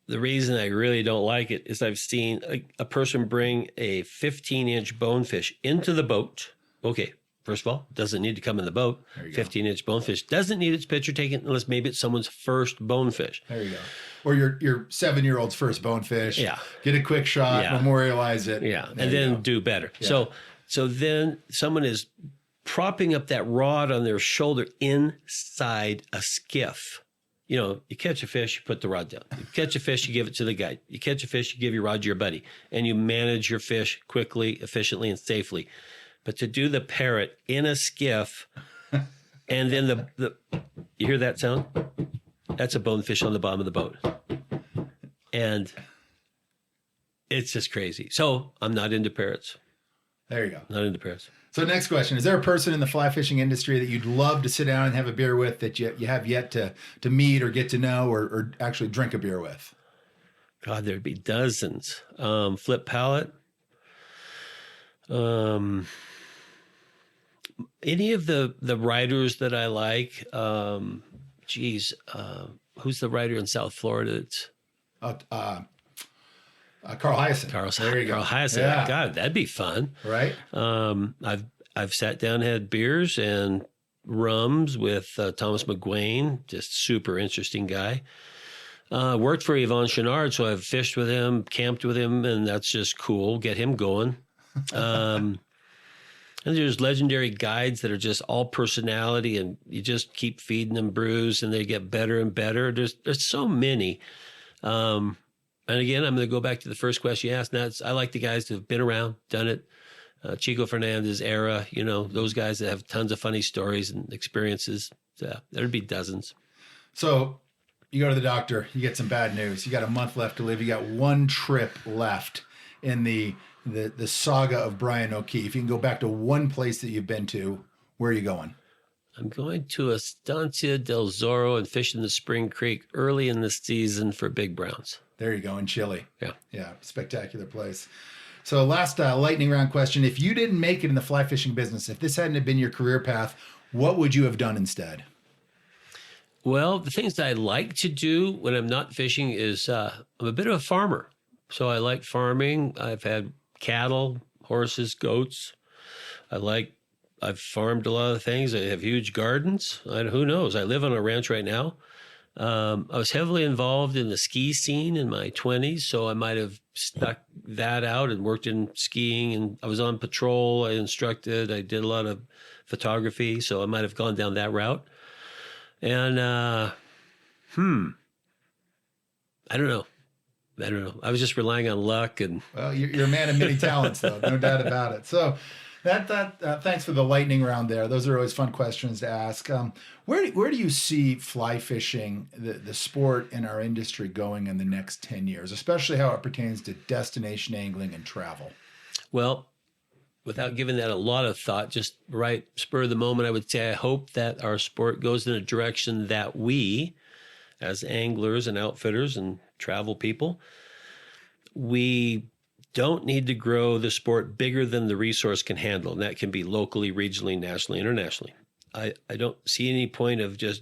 Speaker 3: reason I really don't like it is I've seen a person bring a 15-inch bonefish into the boat. Okay. First of all, doesn't need to come in the boat. 15-inch bonefish doesn't need its picture taken unless maybe it's someone's first bonefish.
Speaker 2: There you go. Or your 7-year-old's first bonefish.
Speaker 3: Yeah.
Speaker 2: Get a quick shot, memorialize it.
Speaker 3: Yeah, and then do better. Yeah. So then someone is propping up that rod on their shoulder inside a skiff. You catch a fish, you put the rod down. You catch a fish, you give it to the guide. You catch a fish, you give your rod to your buddy. And you manage your fish quickly, efficiently, and safely. But to do the parrot in a skiff, and then the you hear that sound? That's a bonefish on the bottom of the boat. And it's just crazy. So I'm not into parrots.
Speaker 2: There you go.
Speaker 3: Not into parrots.
Speaker 2: So next question, is there a person in the fly fishing industry that you'd love to sit down and have a beer with that you have yet to meet or get to know or actually drink a beer with?
Speaker 3: God, there'd be dozens. Flip Pallet. Any of the writers that I like, who's the writer in South Florida? It's
Speaker 2: Carl Hyacin.
Speaker 3: There you go. Carl Hyacin. Yeah. God, that'd be fun.
Speaker 2: Right.
Speaker 3: I've sat down, had beers and rums with Thomas McGuane, just super interesting guy. Worked for Yvon Chouinard, so I've fished with him, camped with him, and that's just cool. Get him going. And there's legendary guides that are just all personality, and you just keep feeding them brews, and they get better and better. There's so many. And again, I'm going to go back to the first question you asked. And I like the guys that have been around, done it. Chico Fernandez era, those guys that have tons of funny stories and experiences. There'd be dozens.
Speaker 2: So you go to the doctor, you get some bad news. You got a month left to live. You got one trip left in the saga of Brian O'Keefe. You can go back to one place that you've been to. Where are you going?
Speaker 3: I'm going to Estancia del Zorro and fish in the Spring Creek early in the season for big browns.
Speaker 2: There you go, in Chile.
Speaker 3: Yeah.
Speaker 2: Yeah, spectacular place. So last lightning round question. If you didn't make it in the fly fishing business, if this hadn't have been your career path, what would you have done instead?
Speaker 3: Well, the things that I like to do when I'm not fishing is I'm a bit of a farmer. So I like farming. I've had cattle, horses, goats. I've farmed a lot of things. I have huge gardens. Who knows? I live on a ranch right now. I was heavily involved in the ski scene in my 20s, so I might have stuck that out and worked in skiing. And I was on patrol. I instructed. I did a lot of photography, so I might have gone down that route. And I don't know. I was just relying on luck.
Speaker 2: Well, you're a man of many talents, though, no doubt about it. So thanks for the lightning round there. Those are always fun questions to ask. Where do you see fly fishing, the sport in our industry, going in the next 10 years, especially how it pertains to destination angling and travel?
Speaker 3: Well, without giving that a lot of thought, just right spur of the moment, I would say I hope that our sport goes in a direction that we, as anglers and outfitters and travel people, we don't need to grow the sport bigger than the resource can handle. And that can be locally, regionally, nationally, internationally. I don't see any point of just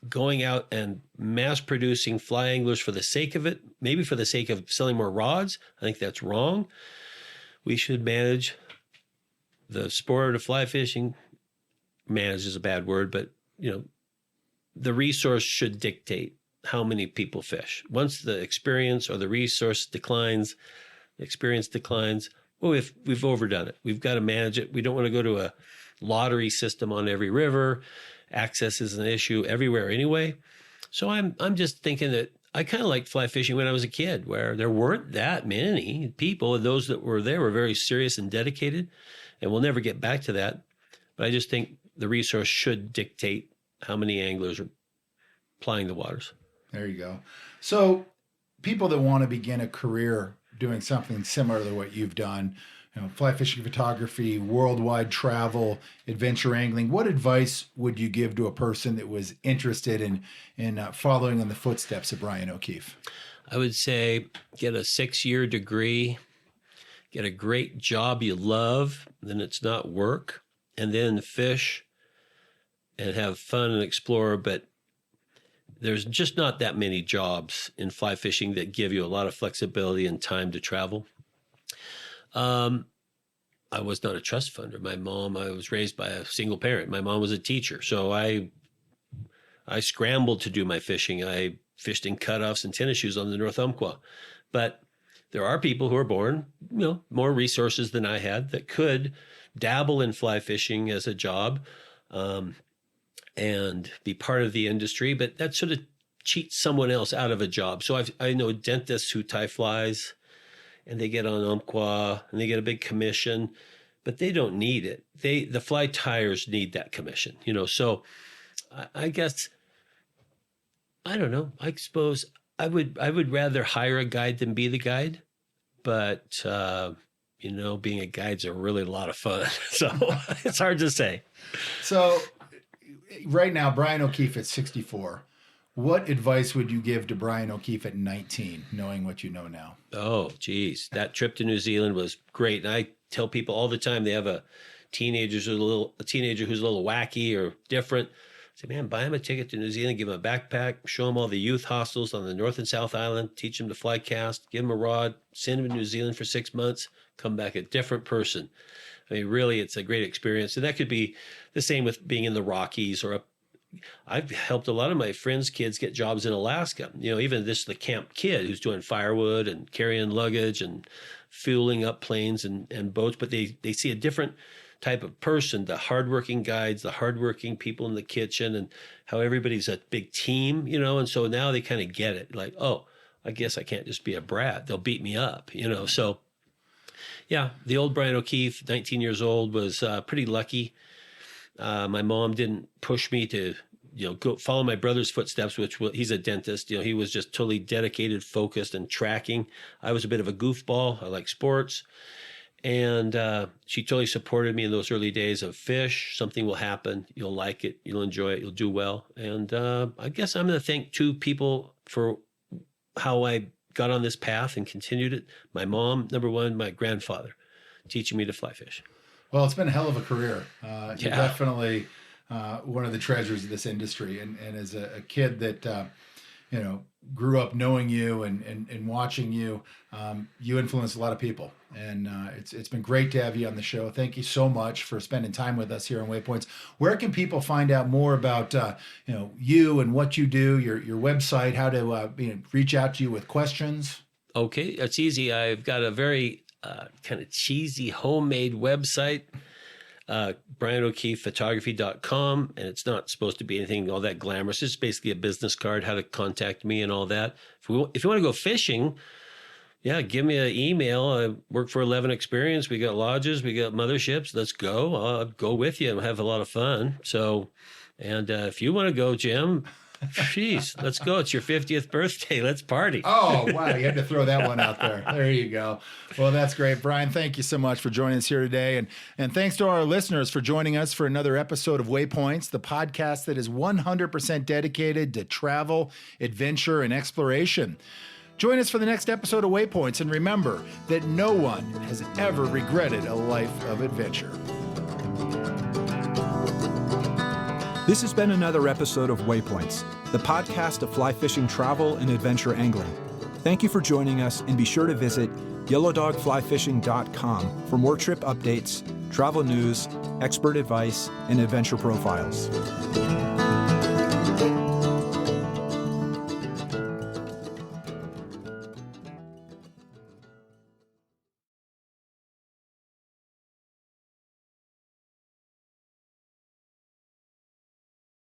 Speaker 3: going out and mass producing fly anglers for the sake of it, maybe for the sake of selling more rods. I think that's wrong. We should manage the sport of fly fishing. Manage is a bad word, but the resource should dictate how many people fish. Once the experience or the resource declines, the experience declines, well, we've overdone it. We've got to manage it. We don't want to go to a lottery system on every river. Access is an issue everywhere anyway. So I'm just thinking that I kind of liked fly fishing when I was a kid, where there weren't that many people. And those that were there were very serious and dedicated, and we'll never get back to that. But I just think the resource should dictate how many anglers are plying the waters.
Speaker 2: There you go. So people that want to begin a career doing something similar to what you've done, fly fishing, photography, worldwide travel, adventure angling, what advice would you give to a person that was interested in following in the footsteps of Brian O'Keefe?
Speaker 3: I would say get a 6-year degree, get a great job you love, then it's not work, and then fish and have fun and explore. But there's just not that many jobs in fly fishing that give you a lot of flexibility and time to travel. I was not a trust funder. I was raised by a single parent. My mom was a teacher. So I scrambled to do my fishing. I fished in cutoffs and tennis shoes on the North Umpqua. But there are people who are born, more resources than I had, that could dabble in fly fishing as a job and be part of the industry. But that sort of cheats someone else out of a job. So I know dentists who tie flies, and they get on Umpqua and they get a big commission, but they don't need it. The fly tyers need that commission, So I guess, I don't know. I suppose I would rather hire a guide than be the guide, but being a guide's a really lot of fun. So it's hard to say. So
Speaker 2: right now, Brian O'Keefe at 64. What advice would you give to Brian O'Keefe at 19, knowing what you know now?
Speaker 3: Oh, geez. That trip to New Zealand was great. And I tell people all the time, they have a teenager who's a little wacky or different. I say, man, buy him a ticket to New Zealand, give him a backpack, show him all the youth hostels on the North and South Island, teach him to fly cast, give him a rod, send him to New Zealand for 6 months, come back a different person. I mean, really, it's a great experience. And that could be the same with being in the Rockies or I've helped a lot of my friends' kids get jobs in Alaska. Even the camp kid who's doing firewood and carrying luggage and fueling up planes and boats, but they see a different type of person, the hardworking guides, the hardworking people in the kitchen, and how everybody's a big team, and so now they kind of get it. Like, oh, I guess I can't just be a brat. They'll beat me up, So, yeah, the old Brian O'Keefe, 19 years old, was pretty lucky. My mom didn't push me to, go follow my brother's footsteps, he's a dentist. He was just totally dedicated, focused, and tracking. I was a bit of a goofball. I like sports. And she totally supported me in those early days of fish. Something will happen. You'll like it. You'll enjoy it. You'll do well. And I guess I'm going to thank two people for how I got on this path and continued it. My mom, number one, my grandfather, teaching me to fly fish.
Speaker 2: Well, it's been a hell of a career. You're definitely one of the treasures of this industry. And as a kid that, grew up knowing you and watching you, you influenced a lot of people. And it's been great to have you on the show. Thank you so much for spending time with us here on Waypoints. Where can people find out more about, you and what you do, your website, how to reach out to you with questions?
Speaker 3: Okay, it's easy. I've got a very kind of cheesy homemade website, BrianO'KeefePhotography.com, and it's not supposed to be anything all that glamorous. It's basically a business card, how to contact me and all that. If you want to go fishing, give me an email. I work for 11 Experience. We got lodges, we got motherships. Let's go. I'll go with you and have a lot of fun. So, and if you want to go, Jim, Jeez, let's go. It's your 50th birthday. Let's party.
Speaker 2: Oh, wow. You had to throw that one out there. There you go. Well, that's great. Brian, thank you so much for joining us here today. And thanks to our listeners for joining us for another episode of Waypoints, the podcast that is 100% dedicated to travel, adventure, and exploration. Join us for the next episode of Waypoints, and remember that no one has ever regretted a life of adventure.
Speaker 1: This has been another episode of Waypoints, the podcast of fly fishing travel and adventure angling. Thank you for joining us, and be sure to visit yellowdogflyfishing.com for more trip updates, travel news, expert advice, and adventure profiles.